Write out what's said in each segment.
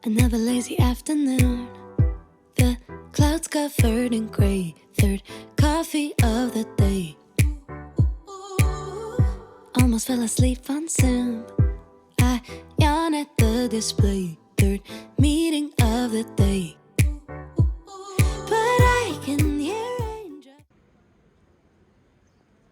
Another lazy afternoon. The clouds covered in gray. Third coffee of the day. Almost fell asleep on Zoom. I yawn at the display. Third meeting of the day. But I can hear raindrops. 내가 말했잖아.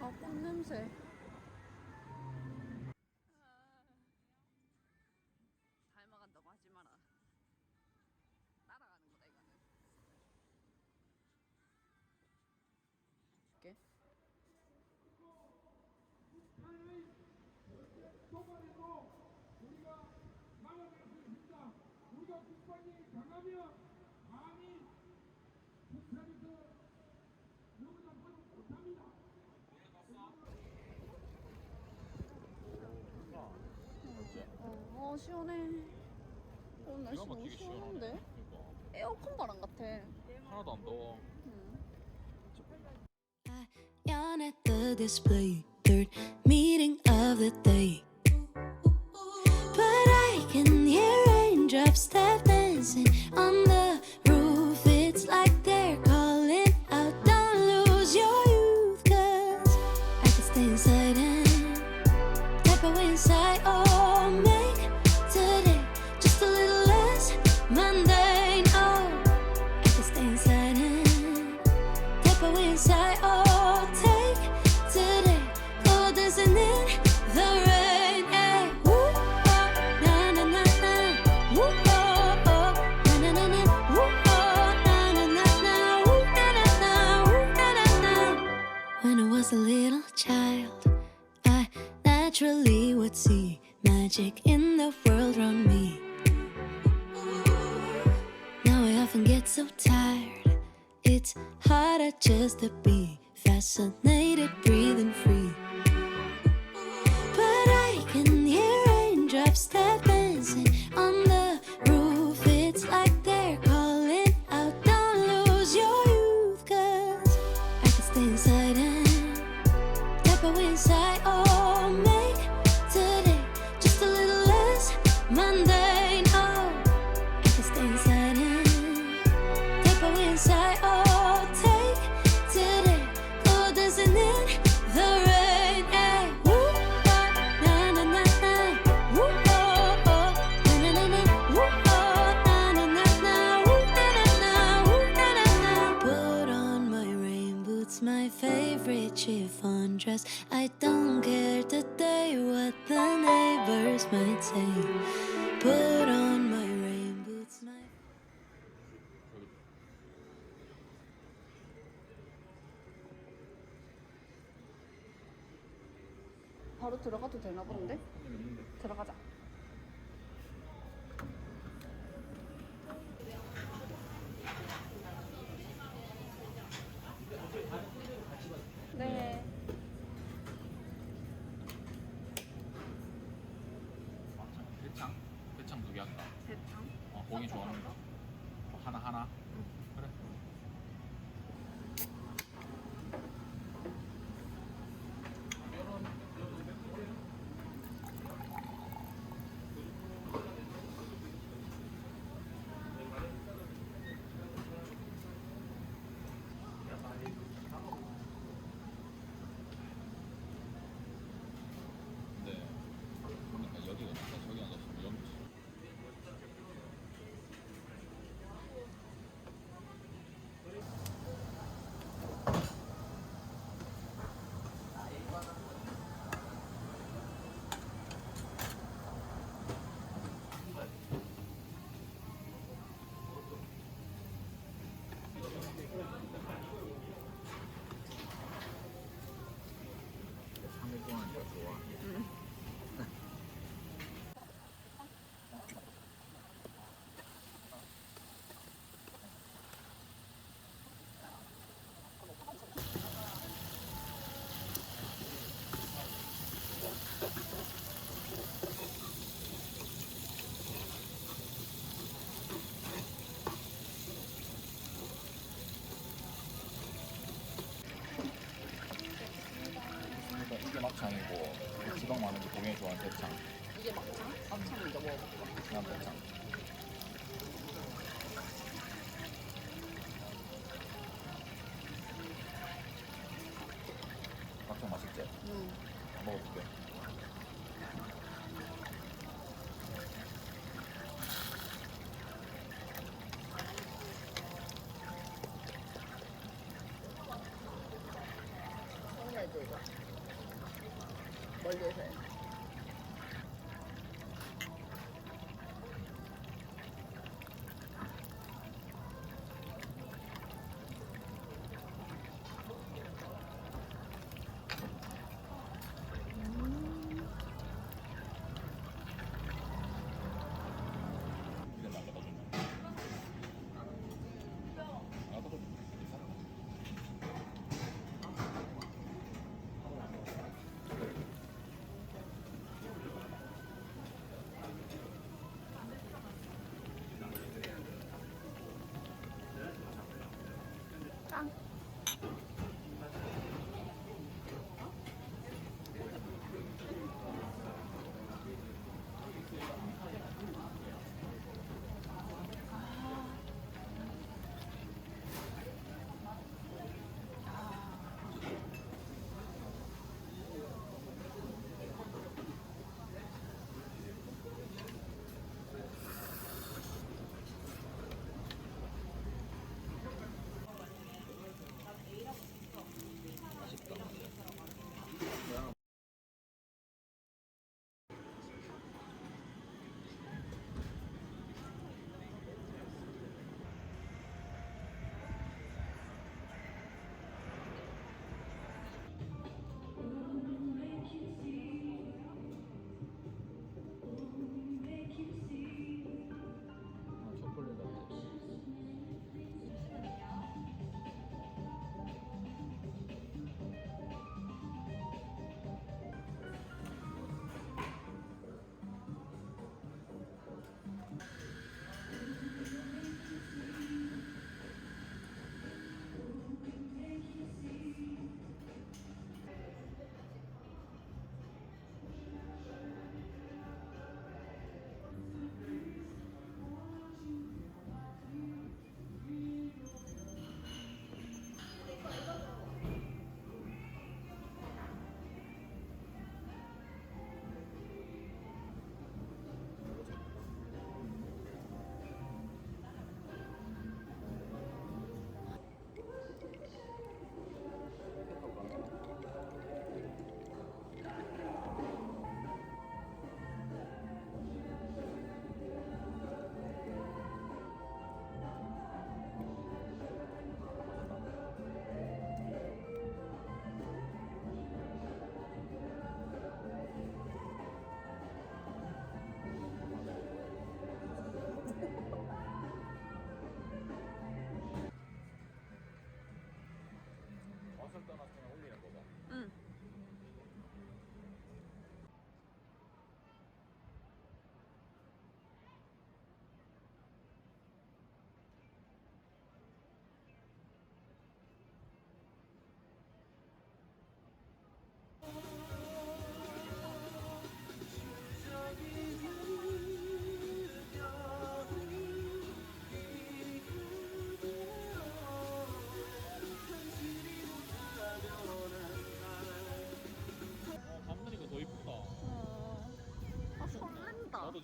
아, 꽃 냄새. 닮아간다고 하지 마라. 따라가는 거다 이거는. 줄게. 우리가 국방이 강하면 감히 북한에서 영장권을 못합니다. 시원해. 오늘 날씨 너무 시원한데? 에어컨 바람 같아. 하나도 안 더워. I yawn at the display. Third meeting of the day. But I can hear raindrops tap dancing on the roof. It's like they're calling out, don't lose your youth. 'Cause I can stay inside and tap away inside. Oh, make today just a little less mundane. Oh, I can stay inside and tap away inside. Oh, take today, go dancing in the rain. Yeah. Woo, oh, na na na na. Woo, oh, oh, na na na na. Woo, oh, na na na na. Woo, na na na. Woo, na na na. When I was a little child, I naturally would see magic in the world around me. Now I often get so tired. It's harder just to be fascinated, breathing free. But I can hear raindrops tap dancing on the roof. It's like they're calling out, don't lose your youth. 'Cause I can stay inside and tap away inside. Oh, make today just a little less mundane. Oh, I can stay inside and tap away inside. Oh, take today, go dancing in the rain. Yeah. Woo, oh, na na na na. Woo, oh, oh, na na na na. Woo, oh, na na na na. Woo, na na na. Woo, na na na. Put on my rain boots, my favorite chiffon dress. I don't care today what the neighbors might say. Put on my rain boots, my 바로 들어가도 되나 본데? 들어가자. 네. 대창? 대창 2개 할까? 대창? 고기 좋아하는 거. 하나? 그래. 네. 그러니까 여기가 진짜 저기 앉았으면 위험지. 상일 동안이니까 좋아. 그러니까 이게 막창이고 지방 많은 게 동해 좋아하는 대창. 이게 막창? 막창 먼저 먹어볼까? 그냥 대창. 막창 맛있지? 응. 먹어볼게. 손에도 이거. 멀리서 해. 이제 나 갖다 준다. 나도 좀 괜찮아.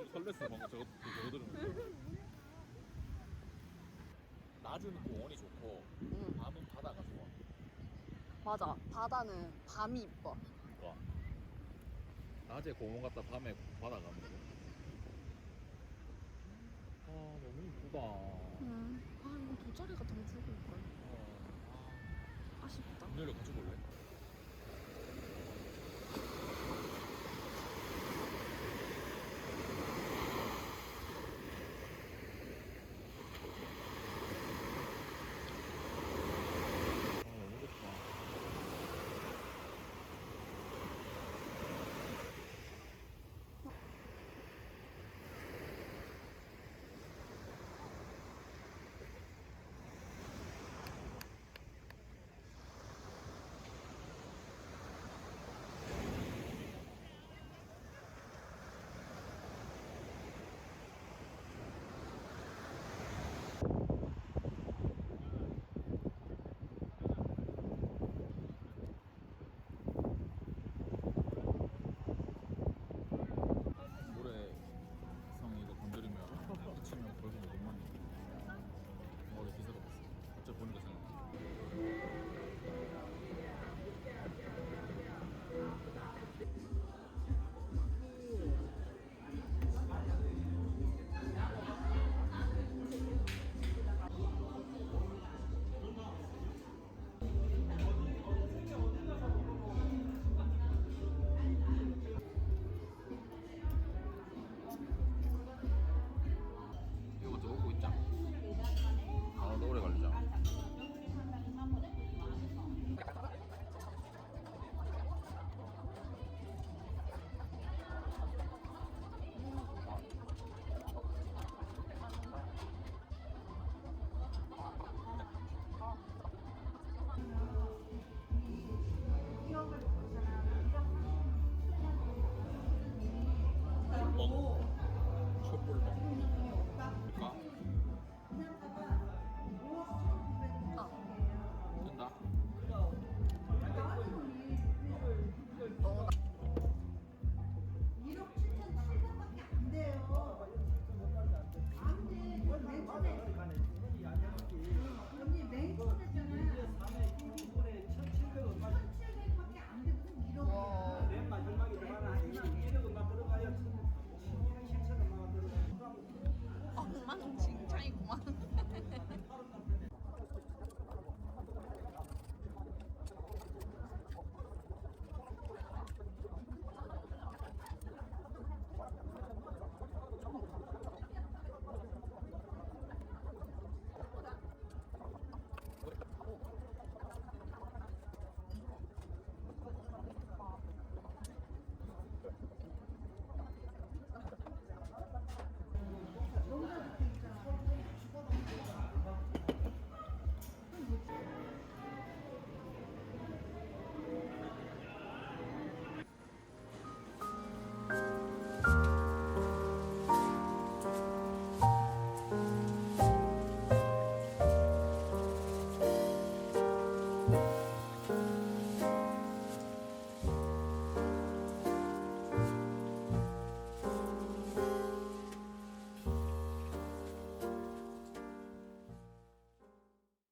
설렜어 방금 저거 들으면. 낮은 공원이 좋고 응. 밤은 바다가 좋아. 맞아. 바다는 밤이 이뻐. 그러니까 낮에 공원 갔다 밤에 바다 가는 거. 아 너무 이쁘다. 응. 아 이거 돗자리가 더 죽을 걸. 아쉽다. 문열려 가져볼래?